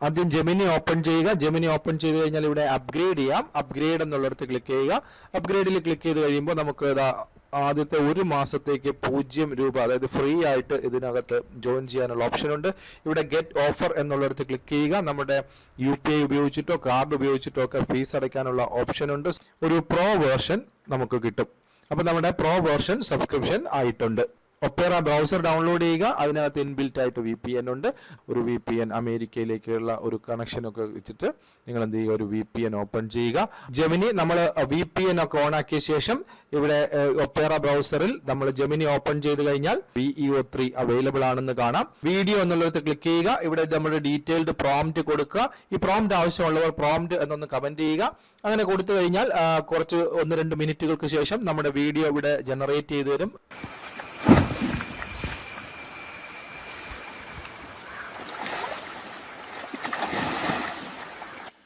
ആദ്യം Gemini open ചെയ്യുക. Gemini open ചെയ്ത് കഴിഞ്ഞാൽ ഇവിടെ അപ്ഗ്രേഡ് ചെയ്യാം. അപ്ഗ്രേഡ് എന്നുള്ളിടത്ത് ക്ലിക്ക് ചെയ്യുക. അപ്ഗ്രേഡിൽ ക്ലിക്ക് ചെയ്ത് കഴിയുമ്പോൾ നമുക്ക് ആദ്യത്തെ 1 മാസത്തേക്ക് 0 രൂപ, അതായത് ഫ്രീ ആയിട്ട് ഇതിനകത്ത് ജോയിൻ ചെയ്യാനുള്ള ഓപ്ഷൻ ഉണ്ട്. ഇവിടെ ഗെറ്റ് ഓഫർ എന്നുള്ളിടത്ത് ക്ലിക്ക് ചെയ്യുക. നമ്മുടെ UPI ഉപയോഗിച്ചിട്ടോ കാർഡ് ഉപയോഗിച്ചിട്ടോ ഒക്കെ ഫീസ് അടയ്ക്കാനുള്ള ഓപ്ഷൻ ഉണ്ട്. ഒരു പ്രോ വേർഷൻ നമുക്ക് കിട്ടും. അപ്പോൾ നമ്മുടെ പ്രോ വേർഷൻ സബ്സ്ക്രിപ്ഷൻ ആയിട്ടുണ്ട്. ഒപ്പേറ ബ്രൗസർ ഡൗൺലോഡ് ചെയ്യുക. അതിനകത്ത് ഇൻബിൽറ്റ് ആയിട്ട് VPN ഉണ്ട്. ഒരു VPN അമേരിക്കയിലേക്കുള്ള ഒരു കണക്ഷൻ ഒക്കെ വെച്ചിട്ട് നിങ്ങൾ എന്ത് ചെയ്യുക, ഒരു VPN ഓപ്പൺ ചെയ്യുക. ജെമിനി നമ്മൾ VPN ഒക്കെ ഓൺ ആക്കിയ ശേഷം ഇവിടെ ഒപ്പേറ ബ്രൗസറിൽ നമ്മൾ ജെമിനി ഓപ്പൺ ചെയ്ത് കഴിഞ്ഞാൽ VEO3 അവൈലബിൾ ആണെന്ന് കാണാം. വീഡിയോ എന്നുള്ളത് ക്ലിക്ക് ചെയ്യുക. ഇവിടെ നമ്മുടെ ഡീറ്റെയിൽഡ് പ്രോംപ്റ്റ് കൊടുക്കുക. ഈ പ്രോംപ്റ്റ് ആവശ്യമുള്ളവർ പ്രോംപ്റ്റ് എന്നൊന്ന് കമന്റ് ചെയ്യുക. അങ്ങനെ കൊടുത്തു കഴിഞ്ഞാൽ കുറച്ച് 1-2 മിനിറ്റുകൾക്ക് ശേഷം നമ്മുടെ വീഡിയോ ഇവിടെ ജനറേറ്റ് ചെയ്ത് തരും.